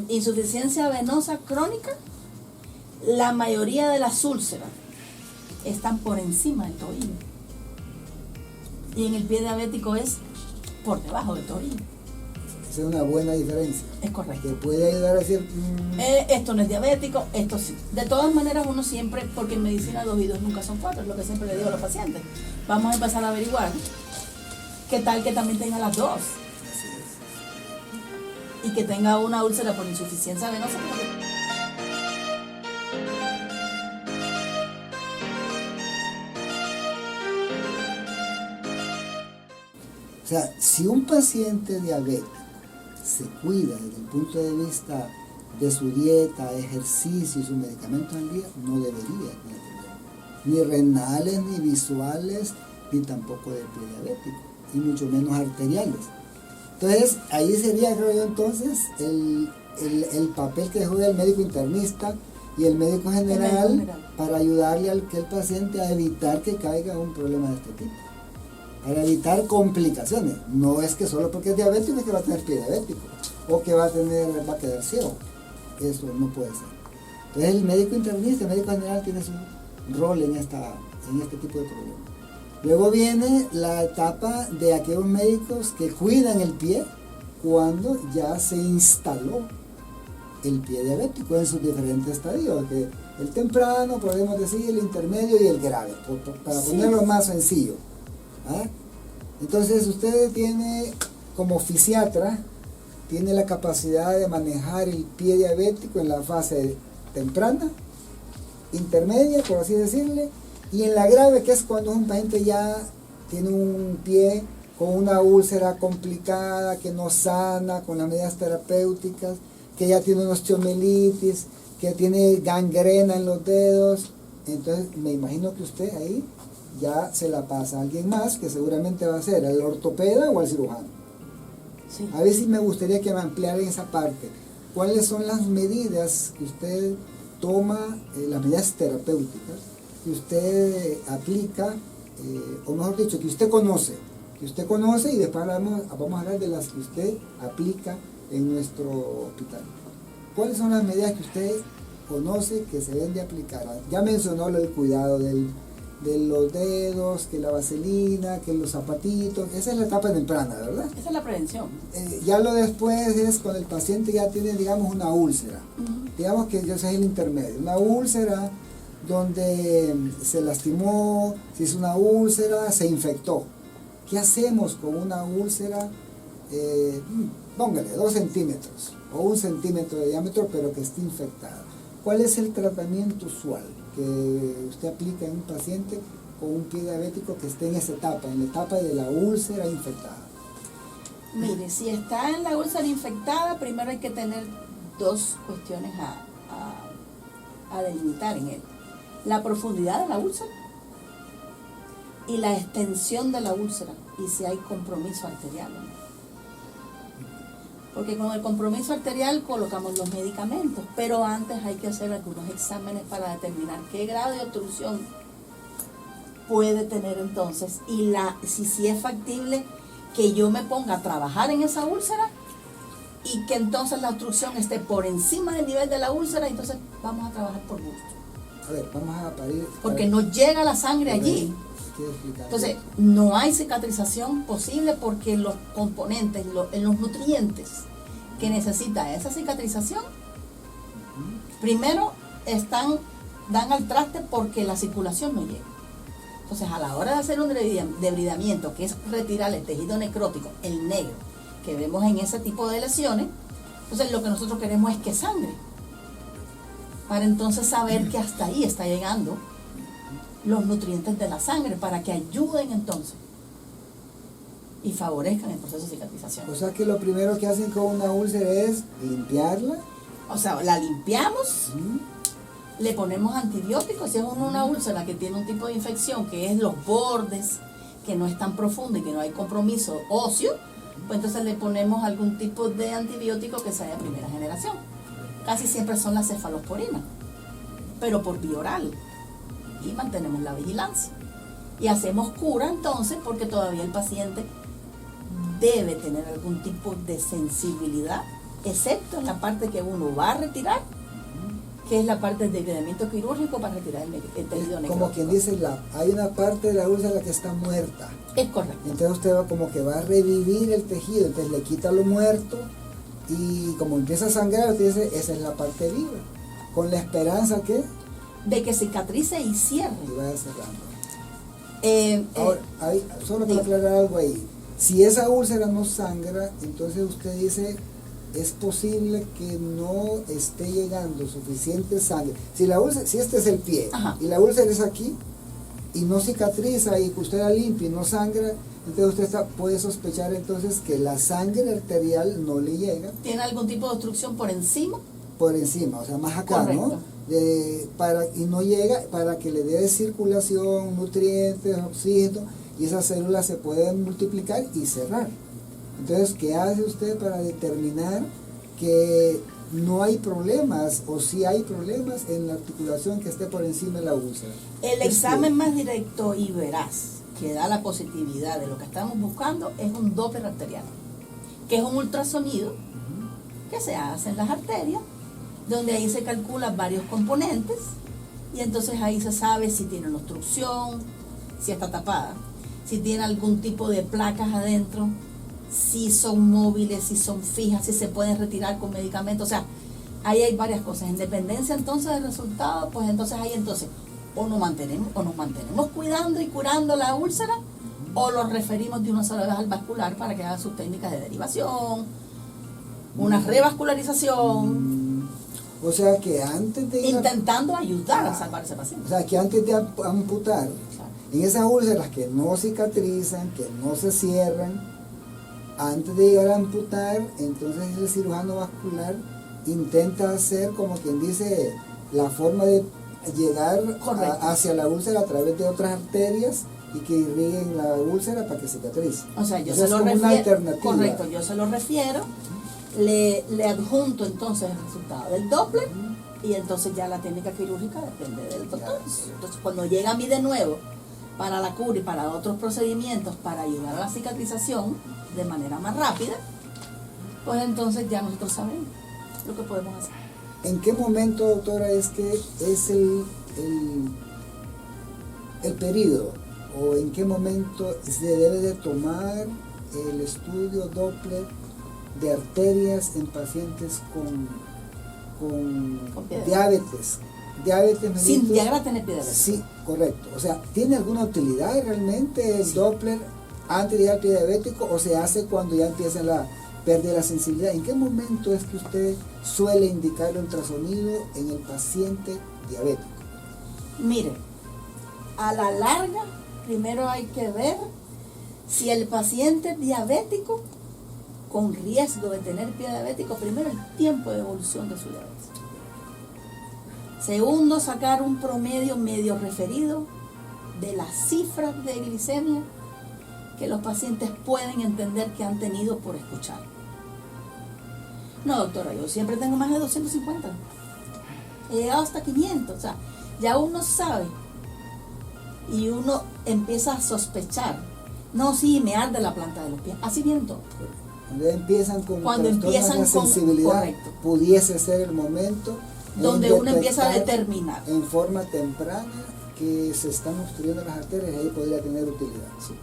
insuficiencia venosa crónica, la mayoría de las úlceras están por encima del tobillo. Y en el pie diabético es por debajo del tobillo. Esa es una buena diferencia. Es correcto. Que puede ayudar a decir... esto no es diabético, esto sí. De todas maneras, uno siempre, porque en medicina 2 y 2 nunca son 4, es lo que siempre le digo a los pacientes. Vamos a empezar a averiguar qué tal que también tenga las dos. Así es. Y que tenga una úlcera por insuficiencia venosa. O sea, si un paciente diabético se cuida desde el punto de vista de su dieta, ejercicio y sus medicamentos al día, no debería tener problemas. Ni renales, ni visuales, ni tampoco de pie diabético, y mucho menos arteriales. Entonces, ahí sería, creo yo, entonces, el papel que juega el médico internista y el médico general para ayudarle al paciente a evitar que caiga en un problema de este tipo. Para evitar complicaciones. No es que solo porque es diabético es que va a tener pie diabético o que va a quedar ciego. Eso no puede ser. Entonces el médico internista, el médico general tiene su rol en este tipo de problemas. Luego viene la etapa de aquellos médicos que cuidan el pie cuando ya se instaló el pie diabético en sus diferentes estadios, que el temprano, podemos decir, el intermedio y el grave, para ponerlo más sencillo. ¿Ah? Entonces usted tiene, como fisiatra, tiene la capacidad de manejar el pie diabético en la fase temprana, intermedia, por así decirle, y en la grave, que es cuando un paciente ya tiene un pie con una úlcera complicada, que no sana con las medidas terapéuticas, que ya tiene una osteomielitis, que tiene gangrena en los dedos. Entonces me imagino que usted ahí ya se la pasa a alguien más, que seguramente va a ser el ortopeda o el cirujano. Sí. A ver si me gustaría que me ampliara en esa parte. ¿Cuáles son las medidas que usted toma, las medidas terapéuticas, que usted aplica, o mejor dicho, que usted conoce y después vamos a hablar de las que usted aplica en nuestro hospital? ¿Cuáles son las medidas que usted conoce que se deben de aplicar? Ya mencionó el cuidado de los dedos, que la vaselina, que los zapatitos. Esa es la etapa temprana, ¿verdad? Esa es la prevención. Ya lo después es cuando el paciente ya tiene, digamos, una úlcera. Digamos que ese es el intermedio. Una úlcera donde se lastimó, si es una úlcera, se infectó. ¿Qué hacemos con una úlcera? Póngale 2 centímetros o 1 centímetro de diámetro, pero que esté infectada. ¿Cuál es el tratamiento usual que usted aplica en un paciente con un pie diabético que esté en esa etapa, en la etapa de la úlcera infectada? Mire, si está en la úlcera infectada, primero hay que tener 2 cuestiones a delimitar en él. La profundidad de la úlcera y la extensión de la úlcera, y si hay compromiso arterial o no. Porque con el compromiso arterial colocamos los medicamentos, pero antes hay que hacer algunos exámenes para determinar qué grado de obstrucción puede tener entonces, y si es factible que yo me ponga a trabajar en esa úlcera y que entonces la obstrucción esté por encima del nivel de la úlcera, entonces vamos a trabajar por gusto. A ver, vamos a parir. Porque no llega la sangre allí. Entonces, no hay cicatrización posible porque los componentes, los nutrientes que necesita esa cicatrización, primero dan al traste porque la circulación no llega. Entonces, a la hora de hacer un debridamiento, que es retirar el tejido necrótico, el negro, que vemos en ese tipo de lesiones, entonces lo que nosotros queremos es que sangre, para entonces saber que hasta ahí está llegando los nutrientes de la sangre, para que ayuden entonces y favorezcan el proceso de cicatrización. O sea que lo primero que hacen con una úlcera es limpiarla. O sea, la limpiamos, le ponemos antibióticos. Si es una úlcera que tiene un tipo de infección, que es los bordes, que no es tan profundo y que no hay compromiso óseo, pues entonces le ponemos algún tipo de antibiótico que sea de primera generación. Casi siempre son las cefalosporinas, pero por vía oral. Y mantenemos la vigilancia. Y hacemos cura entonces, porque todavía el paciente debe tener algún tipo de sensibilidad excepto en la parte que uno va a retirar, que es la parte de debridamiento quirúrgico para retirar el tejido necrótico. Como quien dice, hay una parte de la úlcera que está muerta. Es correcto. Entonces usted va como que va a revivir el tejido, entonces le quita lo muerto y como empieza a sangrar, usted dice, esa es la parte viva. Con la esperanza que de que cicatrice y cierre. y vaya cerrando. Ahora, solo para aclarar algo ahí. Si esa úlcera no sangra, entonces usted dice, es posible que no esté llegando suficiente sangre. Si este es el pie, ajá, y la úlcera es aquí, y no cicatriza, y usted la limpia y no sangra, entonces usted puede sospechar entonces que la sangre arterial no le llega. ¿Tiene algún tipo de obstrucción por encima? Por encima, o sea, más acá, correcto, ¿no? Y no llega para que le dé circulación, nutrientes, oxígeno, y esas células se pueden multiplicar y cerrar. Entonces, ¿qué hace usted para determinar que no hay problemas o si hay problemas en la articulación que esté por encima de la úlcera? El examen más directo y veraz que da la positividad de lo que estamos buscando es un Doppler arterial, que es un ultrasonido que se hace en las arterias, donde ahí se calculan varios componentes y entonces ahí se sabe si tiene una obstrucción, si está tapada, si tiene algún tipo de placas adentro, si son móviles, si son fijas, si se pueden retirar con medicamentos. O sea, ahí hay varias cosas. En dependencia entonces del resultado, pues entonces ahí entonces o nos mantenemos cuidando y curando la úlcera, o lo referimos de una sola vez al vascular para que haga sus técnicas de derivación, una revascularización. O sea que antes de intentando ayudar a salvar a ese paciente. O sea que antes de amputar, en esas úlceras que no cicatrizan, que no se cierran, antes de llegar a amputar, entonces el cirujano vascular intenta hacer, como quien dice, la forma de llegar hacia la úlcera a través de otras arterias y que irriguen la úlcera para que cicatrice. O sea, yo Esa se lo es como refiero. una alternativa. Correcto, yo se lo refiero, le adjunto entonces el resultado del Doppler y entonces ya la técnica quirúrgica depende del doctor. Entonces, cuando llega a mí de nuevo para la cura y para otros procedimientos para ayudar a la cicatrización de manera más rápida, pues entonces ya nosotros sabemos lo que podemos hacer. ¿En qué momento, doctora, es que es el periodo o en qué momento se debe de tomar el estudio Doppler de arterias en pacientes con diabetes? Sin llegar a tener pie diabético. Sí, correcto. O sea, ¿tiene alguna utilidad realmente el Doppler antes de llegar al pie diabético o se hace cuando ya empieza la pérdida de la sensibilidad? ¿En qué momento es que usted suele indicar el ultrasonido en el paciente diabético? Mire, a la larga, primero hay que ver si el paciente es diabético con riesgo de tener pie diabético, primero el tiempo de evolución de su diabetes. Segundo, sacar un promedio medio referido de las cifras de glicemia que los pacientes pueden entender que han tenido por escuchar. No, doctora, yo siempre tengo más de 250. He llegado hasta 500. O sea, ya uno sabe y uno empieza a sospechar. No, sí, me arde la planta de los pies. Así vienen todos. Cuando empiezan con sensibilidad, correcto, pudiese ser el momento donde uno empieza a determinar en forma temprana que se están obstruyendo las arterias y ahí podría tener utilidad. Sí.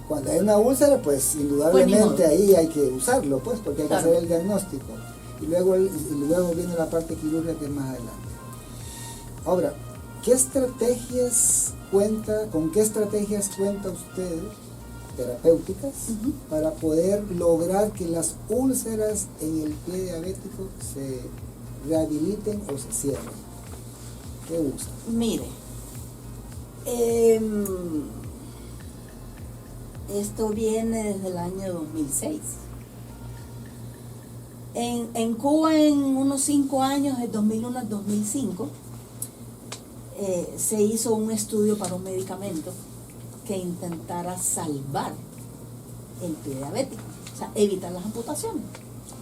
Cuando hay una úlcera, pues indudablemente ahí hay que usarlo, pues, porque hay que hacer el diagnóstico. Y luego viene la parte quirúrgica que es más adelante. Ahora, ¿con qué estrategias cuenta usted, terapéuticas, para poder lograr que las úlceras en el pie diabético se rehabiliten o se cierren? ¿Qué usa? Mire, esto viene desde el año 2006. En Cuba, en unos 5 años, de 2001 al 2005, se hizo un estudio para un medicamento que intentara salvar el pie diabético, o sea, evitar las amputaciones,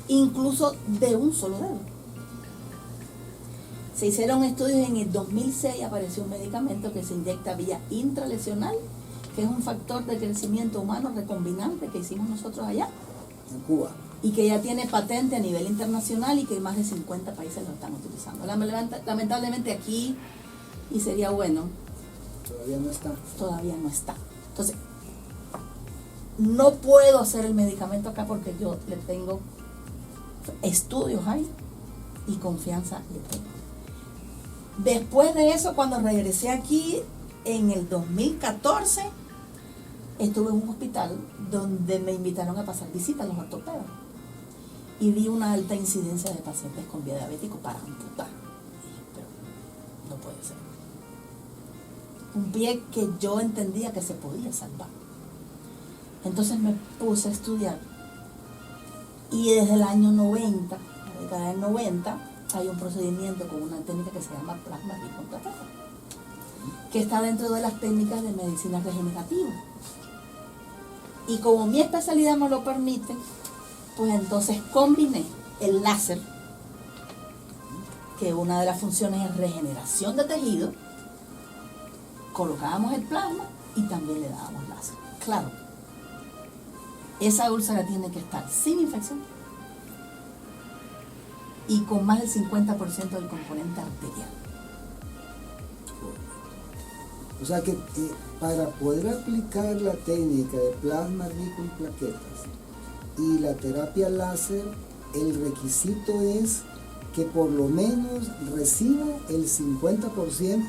incluso de un solo dedo. Se hicieron estudios en el 2006, apareció un medicamento que se inyecta vía intralesional, que es un factor de crecimiento humano recombinante que hicimos nosotros allá. En Cuba. y que ya tiene patente a nivel internacional y que más de 50 países lo están utilizando. Lamentablemente aquí, y sería bueno, Todavía no está. todavía no está. Entonces, no puedo hacer el medicamento acá porque yo le tengo estudios ahí y confianza le tengo. Después de eso, cuando regresé aquí en el 2014, estuve en un hospital donde me invitaron a pasar visita a los ortopedas y vi una alta incidencia de pacientes con pie diabético para amputar. Y dije, pero no puede ser. Un pie que yo entendía que se podía salvar. Entonces me puse a estudiar y desde el año 90, la década del 90, hay un procedimiento con una técnica que se llama plasma rico en plaquetas, que está dentro de las técnicas de medicina regenerativa. Y como mi especialidad me lo permite, pues entonces combiné el láser, que una de las funciones es regeneración de tejido, colocábamos el plasma y también le dábamos láser. Claro, esa úlcera tiene que estar sin infección y con más del 50% del componente arterial. O sea que para poder aplicar la técnica de plasma rico en plaquetas y la terapia láser, el requisito es que por lo menos reciba el 50%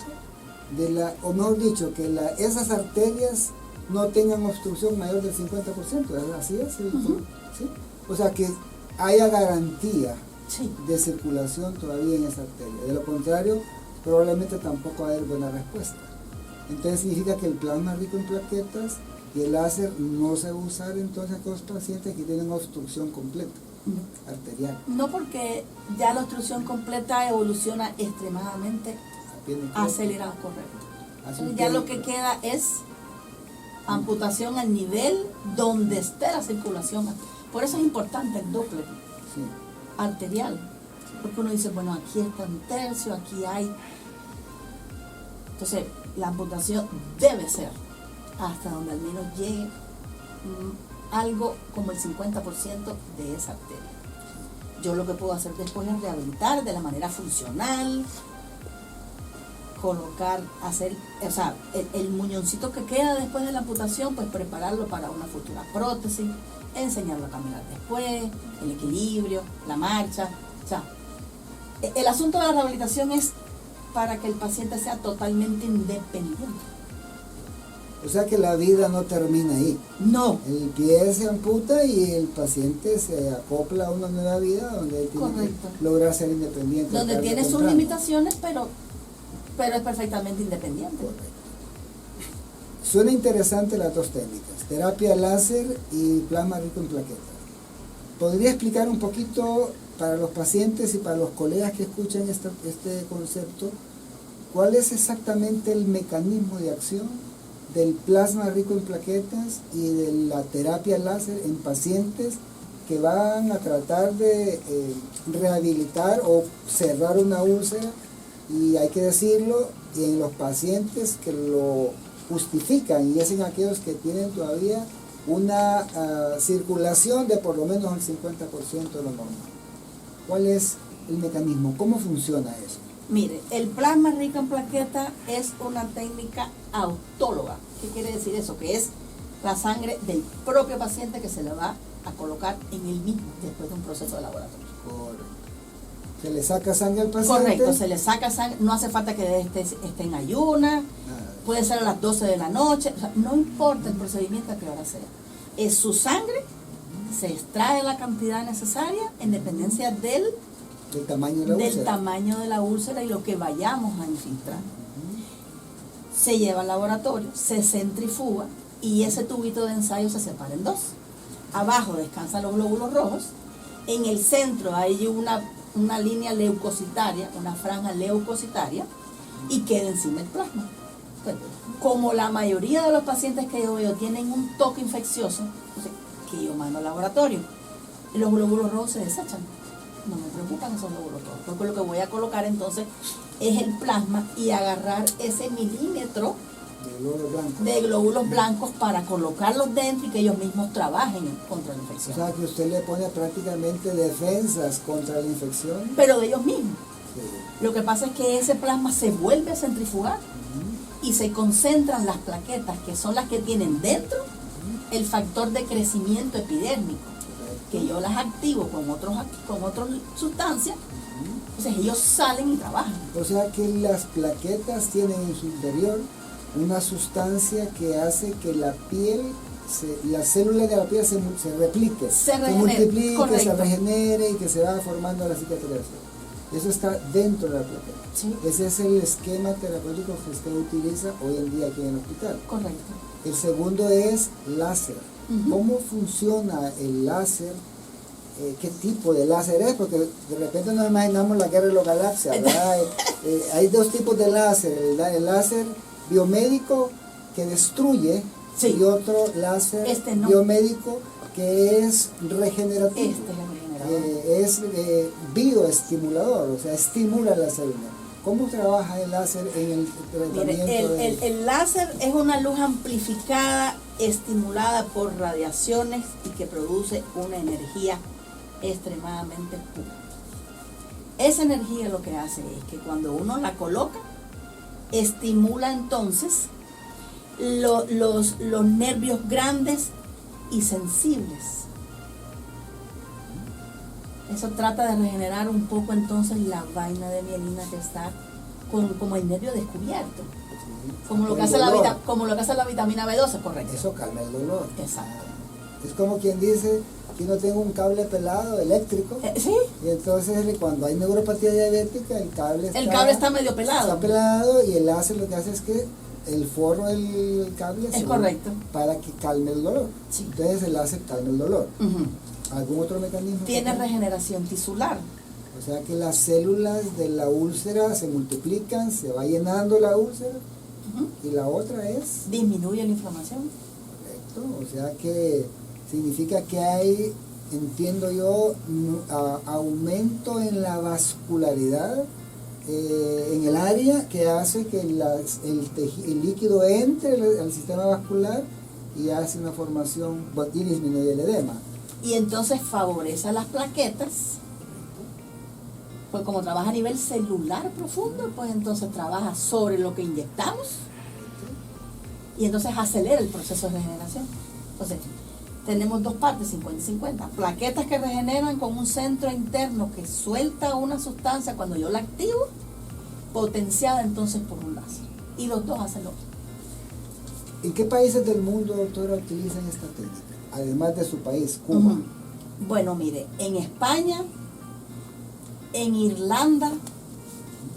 de la, o mejor dicho, que esas arterias no tengan obstrucción mayor del 50%, así es, ¿sí? O sea que haya garantía de circulación todavía en esa arteria. De lo contrario, probablemente tampoco va a haber buena respuesta. Entonces significa que el plasma rico en plaquetas y el láser no se va a usar entonces con los pacientes que tienen obstrucción completa arterial. No, porque ya la obstrucción completa evoluciona extremadamente acelerada, correcto. Ya lo que queda es amputación al nivel donde esté la circulación. Por eso es importante el Doppler arterial, porque uno dice, bueno, aquí está un tercio, aquí hay. Entonces, la amputación debe ser hasta donde al menos llegue algo como el 50% de esa arteria. Yo lo que puedo hacer después es rehabilitar de la manera funcional, colocar, hacer, o sea, el muñoncito que queda después de la amputación, pues prepararlo para una futura prótesis, enseñarlo a caminar después, el equilibrio, la marcha. O sea, el asunto de la rehabilitación es para que el paciente sea totalmente independiente. O sea que la vida no termina ahí. No. El pie se amputa y el paciente se acopla a una nueva vida donde él tiene que lograr ser independiente. Donde tiene sus limitaciones, pero es perfectamente independiente. Correcto. Suena interesante las dos técnicas, terapia láser y plasma rico en plaquetas. ¿Podría explicar un poquito para los pacientes y para los colegas que escuchan este concepto, cuál es exactamente el mecanismo de acción del plasma rico en plaquetas y de la terapia láser en pacientes que van a tratar de rehabilitar o cerrar una úlcera? Y hay que decirlo, y en los pacientes que lo justifican, y es en aquellos que tienen todavía una circulación de por lo menos el 50% de lo normal. ¿Cuál es el mecanismo? ¿Cómo funciona eso? Mire, el plasma rico en plaquetas es una técnica autóloga. ¿Qué quiere decir eso? Que es la sangre del propio paciente que se le va a colocar en él mismo después de un proceso de laboratorio. Correcto. Se le saca sangre al paciente. Correcto, se le saca sangre, no hace falta que esté en ayuna, puede ser a las 12 de la noche, o sea, no importa el procedimiento a qué hora sea. Es su sangre, se extrae la cantidad necesaria en dependencia del tamaño de la úlcera y lo que vayamos a infiltrar. Se lleva al laboratorio, se centrifuga y ese tubito de ensayo se separa en dos. Abajo descansan los glóbulos rojos, en el centro hay una línea leucocitaria, una franja leucocitaria, y queda encima el plasma. Entonces, como la mayoría de los pacientes que yo veo tienen un toque infeccioso, entonces, que yo mando al laboratorio, los glóbulos rojos se desechan. No me preocupan esos glóbulos rojos, porque lo que voy a colocar entonces es el plasma y agarrar ese milímetro de glóbulos blancos para colocarlos dentro y que ellos mismos trabajen contra la O infección. sea, que usted le pone prácticamente defensas contra la infección. Pero de ellos mismos. Sí. Lo que pasa es que ese plasma se vuelve a centrifugar y se concentran las plaquetas, que son las que tienen dentro el factor de crecimiento epidérmico, que yo las activo con otras sustancias, entonces ellos salen y trabajan. O sea que las plaquetas tienen en su interior una sustancia que hace que la piel, las células de la piel se repliquen, se multiplique, correcto, se regenere y que se vaya formando la cicatrización. Eso está dentro de la plaqueta. Sí. Ese es el esquema terapéutico que usted utiliza hoy en día aquí en el hospital. Correcto. El segundo es láser. Ujú. ¿Cómo funciona el láser? ¿Qué tipo de láser es? Porque de repente nos imaginamos la guerra de las galaxias, ¿verdad? Hay dos tipos de láser, el láser biomédico que destruye, Sí. y otro láser No. biomédico que es regenerativo. Este es el regenerador. Es bioestimulador, o sea, estimula la célula. ¿Cómo trabaja el láser en el tratamiento? Mire, el láser es una luz amplificada, estimulada por radiaciones y que produce una energía extremadamente pura. Esa energía lo que hace es que cuando uno la coloca, estimula entonces los nervios grandes y sensibles. Eso trata de regenerar un poco entonces la vaina de mielina que está como el nervio descubierto. Como lo que hace la vitamina B12, correcto. Eso calma el dolor. Exacto. Es como quien dice que no tengo un cable pelado eléctrico. Sí. Y entonces cuando hay neuropatía diabética, el cable está medio pelado. Está pelado y el láser lo que hace es que el forro del cable es correcto. Para que calme el dolor. Sí. Entonces el láser calma el dolor. Uh-huh. ¿Algún otro mecanismo? Tiene regeneración tisular. O sea que las células de la úlcera se multiplican, se va llenando la úlcera. Uh-huh. Y la otra es... disminuye la inflamación. Correcto. O sea que significa que hay, entiendo yo, aumento en la vascularidad en el área que hace que el líquido entre al sistema vascular y hace una formación y disminuye el edema. Y entonces favorece a las plaquetas, pues como trabaja a nivel celular profundo, pues entonces trabaja sobre lo que inyectamos y entonces acelera el proceso de regeneración. Entonces, tenemos dos partes, 50-50. Plaquetas que regeneran con un centro interno que suelta una sustancia cuando yo la activo, potenciada entonces por un láser. Y los dos hacen lo mismo. ¿En qué países del mundo, doctora, utilizan esta técnica? Además de su país, Cuba. Uh-huh. Bueno, mire, en España, en Irlanda,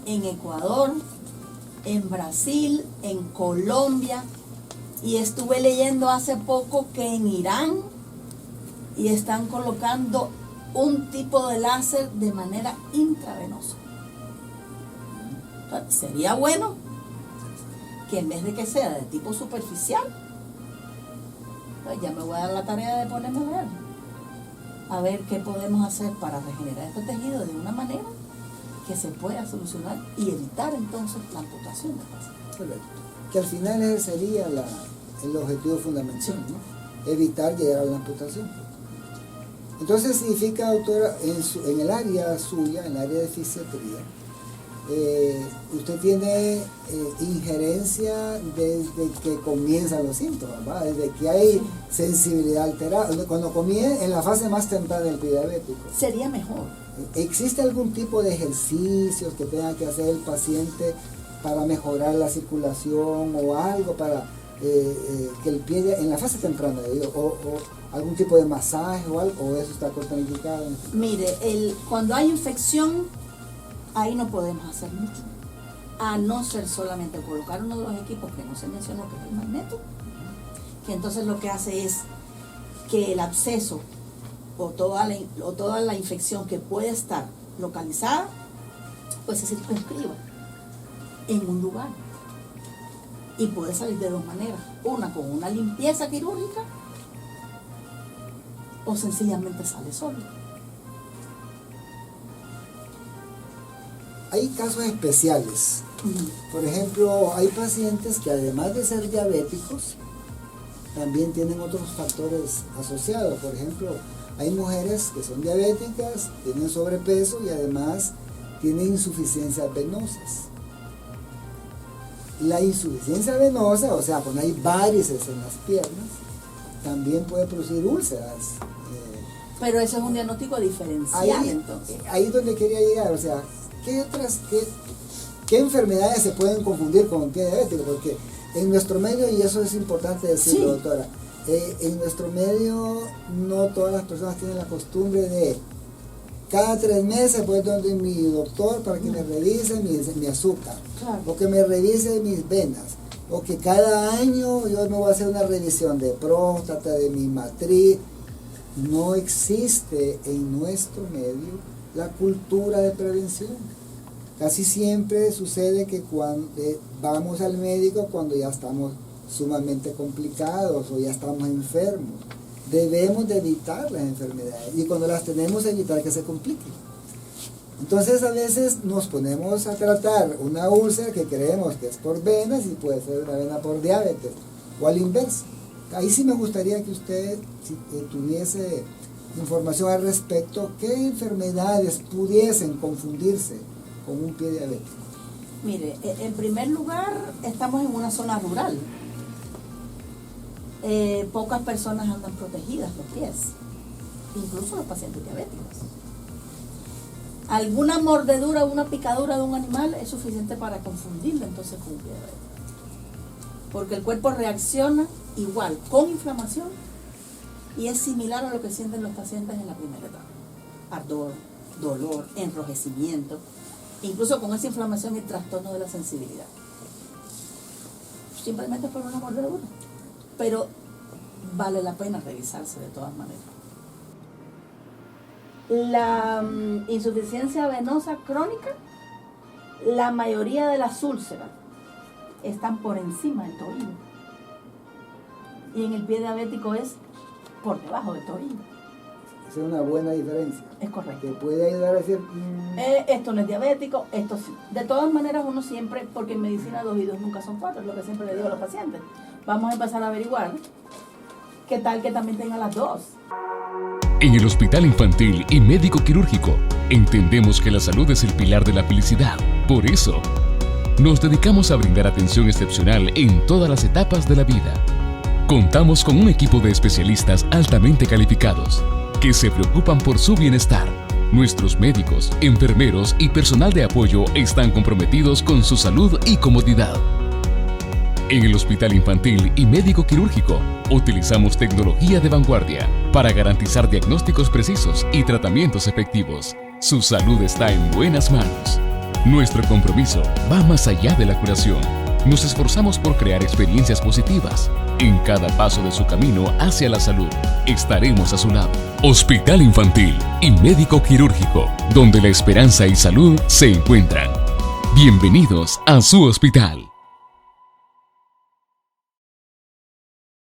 en Ecuador, en Brasil, en Colombia, y estuve leyendo hace poco que en Irán y están colocando un tipo de láser de manera intravenosa. Entonces, sería bueno que en vez de que sea de tipo superficial, pues ya me voy a dar la tarea de ponerme a ver qué podemos hacer para regenerar este tejido de una manera que se pueda solucionar y evitar entonces la amputación del paciente. Correcto. Que al final ese sería el objetivo fundamental, Sí. ¿no? Evitar llegar a la amputación. Entonces significa, doctora, en el área suya, en el área de fisiatría, usted tiene injerencia desde que comienzan los síntomas, ¿va? Desde que hay sensibilidad alterada, cuando comienza en la fase más temprana del prediabético. Sería mejor. ¿Existe algún tipo de ejercicios que tenga que hacer el paciente para mejorar la circulación o algo para que el pie en la fase temprana, o algún tipo de masaje o algo, o eso está contraindicado? Mire, cuando hay infección, ahí no podemos hacer mucho, a no ser solamente colocar uno de los equipos que no se mencionó, que es el magneto, que entonces lo que hace es que el absceso o toda la infección que puede estar localizada, pues se circunscriba en un lugar. Y puede salir de dos maneras, una con una limpieza quirúrgica o sencillamente sale solo. Hay casos especiales Por ejemplo, hay pacientes que además de ser diabéticos, también tienen otros factores asociados. Por ejemplo, hay mujeres que son diabéticas, tienen sobrepeso y además tienen insuficiencias venosas. La insuficiencia venosa, o sea, cuando hay varices en las piernas, también puede producir úlceras. Pero eso es un diagnóstico diferencial, entonces. Ahí es donde quería llegar, o sea, ¿qué enfermedades se pueden confundir con un pie diabético? Porque en nuestro medio, y eso es importante decirlo, sí, doctora, en nuestro medio no todas las personas tienen la costumbre de cada 3 meses voy donde mi doctor para que me revise mi azúcar, claro, o que me revise mis venas, o que cada año yo me voy a hacer una revisión de próstata, de mi matriz. No existe en nuestro medio la cultura de prevención. Casi siempre sucede que cuando vamos al médico cuando ya estamos sumamente complicados o ya estamos enfermos. Debemos de evitar las enfermedades y cuando las tenemos evitar que se compliquen. Entonces a veces nos ponemos a tratar una úlcera que creemos que es por venas y puede ser una vena por diabetes o al inverso. Ahí sí me gustaría que usted si tuviese información al respecto, ¿qué enfermedades pudiesen confundirse con un pie diabético? Mire, en primer lugar, estamos en una zona rural. Pocas personas andan protegidas los pies, incluso los pacientes diabéticos. Alguna mordedura o una picadura de un animal es suficiente para confundirlo entonces con un pie diabético. Porque el cuerpo reacciona igual, con inflamación, y es similar a lo que sienten los pacientes en la primera etapa. Ardor, dolor, enrojecimiento, incluso con esa inflamación y trastorno de la sensibilidad. Simplemente por una mordedura. Pero vale la pena revisarse de todas maneras. La insuficiencia venosa crónica, la mayoría de las úlceras están por encima del tobillo. Y en el pie diabético es por debajo del tobillo. Esa es una buena diferencia. Es correcto. Te puede ayudar a decir... esto no es diabético, esto sí. De todas maneras, uno siempre, porque en medicina 2 y 2 nunca son 4, es lo que siempre le digo a los pacientes. Vamos a empezar a averiguar qué tal que también tenga las 2. En el Hospital Infantil y Médico Quirúrgico, entendemos que la salud es el pilar de la felicidad. Por eso, nos dedicamos a brindar atención excepcional en todas las etapas de la vida. Contamos con un equipo de especialistas altamente calificados que se preocupan por su bienestar. Nuestros médicos, enfermeros y personal de apoyo están comprometidos con su salud y comodidad. En el Hospital Infantil y Médico Quirúrgico, utilizamos tecnología de vanguardia para garantizar diagnósticos precisos y tratamientos efectivos. Su salud está en buenas manos. Nuestro compromiso va más allá de la curación. Nos esforzamos por crear experiencias positivas. En cada paso de su camino hacia la salud, estaremos a su lado. Hospital Infantil y Médico Quirúrgico, donde la esperanza y salud se encuentran. Bienvenidos a su hospital.